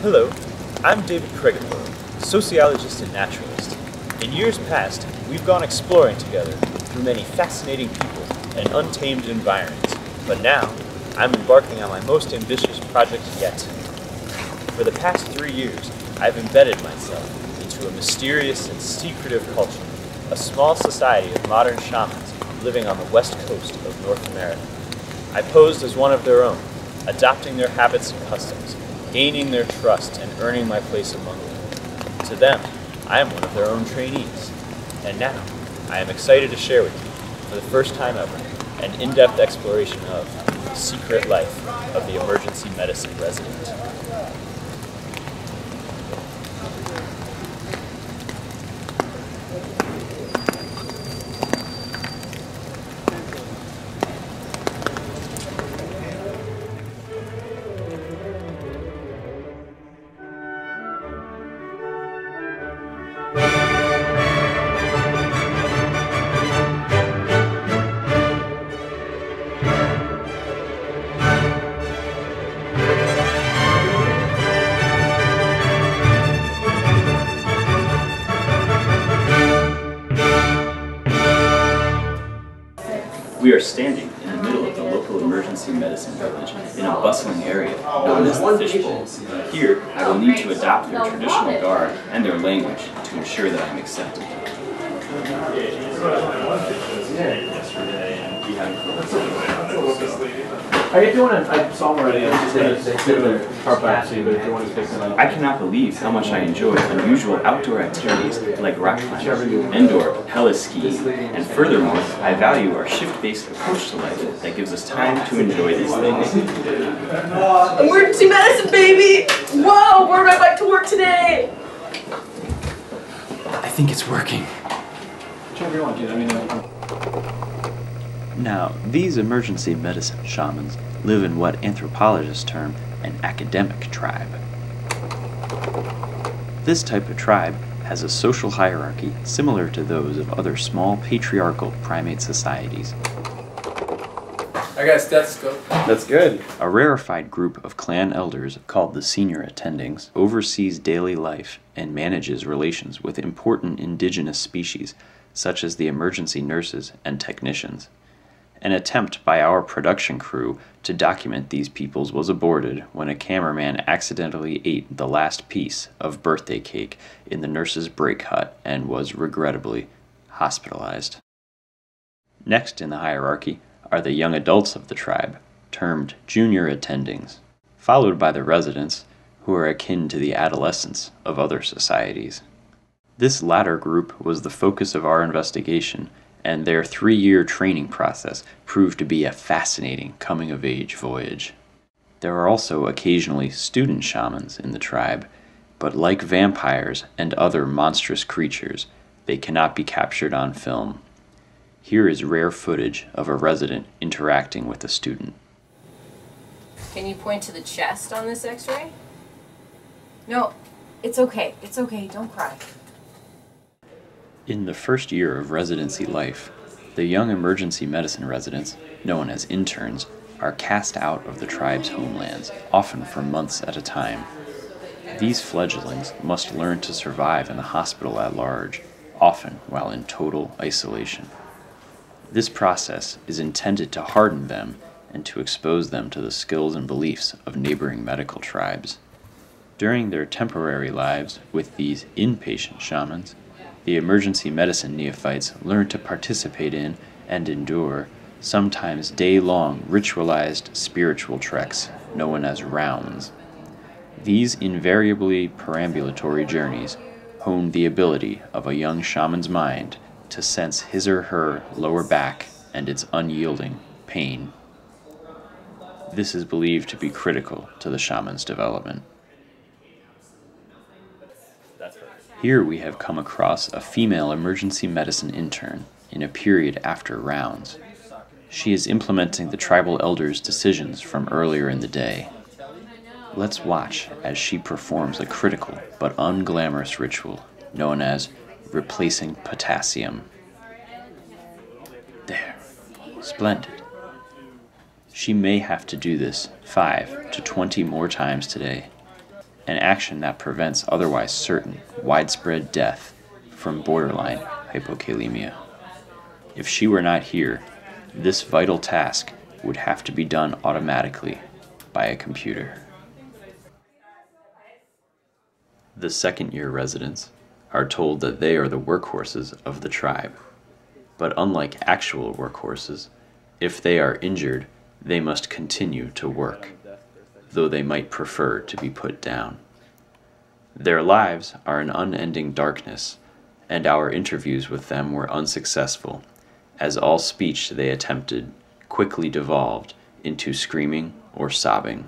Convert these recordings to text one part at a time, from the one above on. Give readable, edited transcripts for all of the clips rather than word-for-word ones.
Hello, I'm David Craigenborough, sociologist and naturalist. In years past, we've gone exploring together through many fascinating people and untamed environments, but now I'm embarking on my most ambitious project yet. For the past 3 years, I've embedded myself into a mysterious and secretive culture, a small society of modern shamans living on the west coast of North America. I posed as one of their own, adopting their habits and customs, gaining their trust and earning my place among them. To them, I am one of their own trainees. And now, I am excited to share with you, for the first time ever, an in-depth exploration of the secret life of the emergency medicine resident. We are standing in the middle of the local emergency medicine village in a bustling area known as the Fishbowl. Here, I will need to adopt their traditional garb and their language to ensure that I am accepted. If you want to, I saw them already. I'm just going to do the carpacity, but if you want to take them out. I cannot believe how much I enjoy unusual outdoor activities like rock climbing, indoor heli-skiing, and furthermore, I value our shift-based approach to life that gives us time to enjoy these things. Emergency medicine, baby! Whoa, where am I back to work today? I think it's working. Whichever you want, dude. I mean, Now, these emergency medicine shamans live in what anthropologists term an academic tribe. This type of tribe has a social hierarchy similar to those of other small patriarchal primate societies. I got a stethoscope. That's good. A rarefied group of clan elders called the senior attendings oversees daily life and manages relations with important indigenous species such as the emergency nurses and technicians. An attempt by our production crew to document these peoples was aborted when a cameraman accidentally ate the last piece of birthday cake in the nurse's break hut and was regrettably hospitalized. Next in the hierarchy are the young adults of the tribe, termed junior attendings, followed by the residents, who are akin to the adolescents of other societies. This latter group was the focus of our investigation, and their 3-year training process proved to be a fascinating coming-of-age voyage. There are also occasionally student shamans in the tribe, but like vampires and other monstrous creatures, they cannot be captured on film. Here is rare footage of a resident interacting with a student. Can you point to the chest on this x-ray? No, it's okay, don't cry. In the first year of residency life, the young emergency medicine residents, known as interns, are cast out of the tribe's homelands, often for months at a time. These fledglings must learn to survive in the hospital at large, often while in total isolation. This process is intended to harden them and to expose them to the skills and beliefs of neighboring medical tribes. During their temporary lives with these inpatient shamans, the emergency medicine neophytes learn to participate in and endure sometimes day-long ritualized spiritual treks known as rounds. These invariably perambulatory journeys hone the ability of a young shaman's mind to sense his or her lower back and its unyielding pain. This is believed to be critical to the shaman's development. Here we have come across a female emergency medicine intern in a period after rounds. She is implementing the tribal elders' decisions from earlier in the day. Let's watch as she performs a critical but unglamorous ritual known as replacing potassium. There. Splendid. She may have to do this 5 to 20 more times today. an action that prevents otherwise certain widespread death from borderline hypokalemia. If she were not here, this vital task would have to be done automatically by a computer. The second-year residents are told that they are the workhorses of the tribe. But unlike actual workhorses, if they are injured, they must continue to work, though they might prefer to be put down. Their lives are an unending darkness, and our interviews with them were unsuccessful, as all speech they attempted quickly devolved into screaming or sobbing.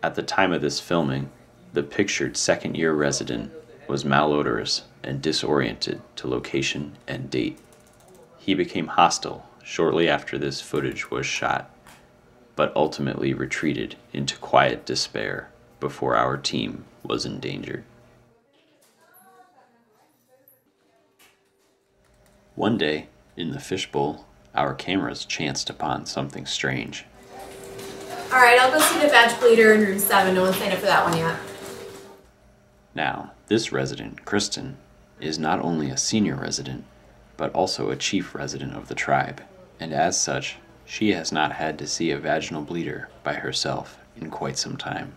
At the time of this filming, the pictured second-year resident was malodorous and disoriented to location and date. He became hostile shortly after this footage was shot, but ultimately retreated into quiet despair before our team was endangered. One day, in the fishbowl, our cameras chanced upon something strange. Alright, I'll go see the badge bleeder in room 7. No one's signed up for that one yet. Now, this resident, Kristen, is not only a senior resident, but also a chief resident of the tribe, and as such, she has not had to see a vaginal bleeder by herself in quite some time.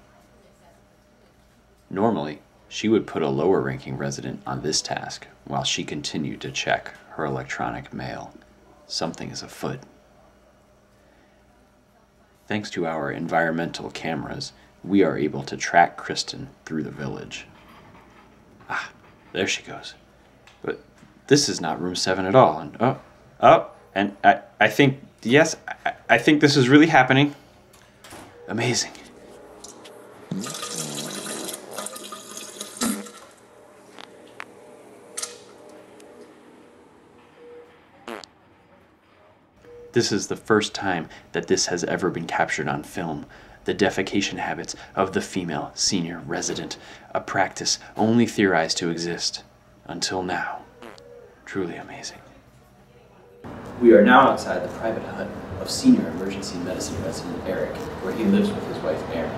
Normally, she would put a lower-ranking resident on this task while she continued to check her electronic mail. Something is afoot. Thanks to our environmental cameras, we are able to track Kristen through the village. Ah, there she goes. But this is not room 7 at all. And and I think, yes, I think this is really happening. Amazing. This is the first time that this has ever been captured on film. The defecation habits of the female senior resident, a practice only theorized to exist until now. Truly amazing. We are now outside the private hut of senior emergency medicine resident Eric, where he lives with his wife Erin.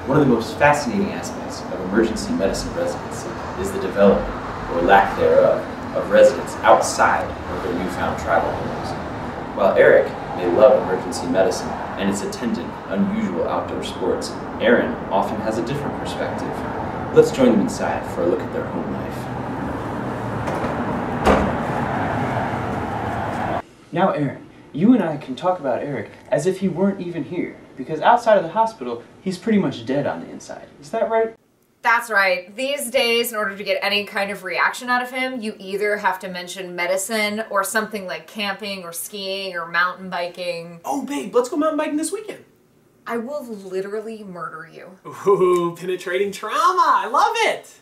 One of the most fascinating aspects of emergency medicine residency is the development, or lack thereof, of residents outside of their newfound tribal homes. While Eric may love emergency medicine and its attendant unusual outdoor sports, Erin often has a different perspective. Let's join them inside for a look at their home life. Now, Erin, you and I can talk about Eric as if he weren't even here, because outside of the hospital, he's pretty much dead on the inside. Is that right? That's right. These days, in order to get any kind of reaction out of him, you either have to mention medicine or something like camping or skiing or mountain biking. Oh, babe, let's go mountain biking this weekend. I will literally murder you. Ooh, penetrating trauma. I love it.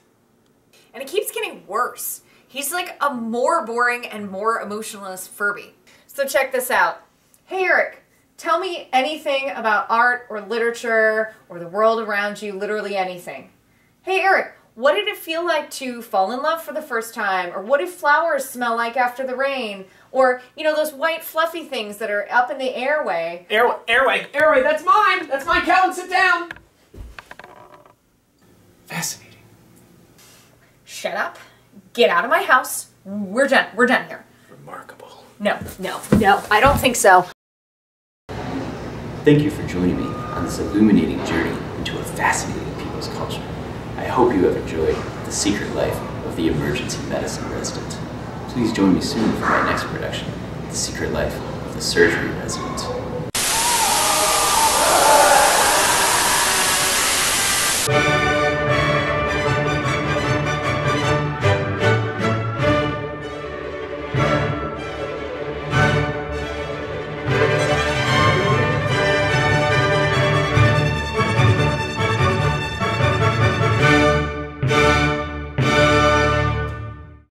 And it keeps getting worse. He's like a more boring and more emotionless Furby. So check this out. Hey, Eric, tell me anything about art or literature or the world around you, literally anything. Hey Eric, what did it feel like to fall in love for the first time? Or what do flowers smell like after the rain? Or, you know, those white fluffy things that are up in the airway. Airway, that's mine. That's mine, Calvin, sit down. Fascinating. Shut up, get out of my house. We're done here. Remarkable. No, I don't think so. Thank you for joining me on this illuminating journey into a fascinating people's culture. I hope you have enjoyed the secret life of the emergency medicine resident. Please join me soon for my next production, The Secret Life of the Surgery Resident.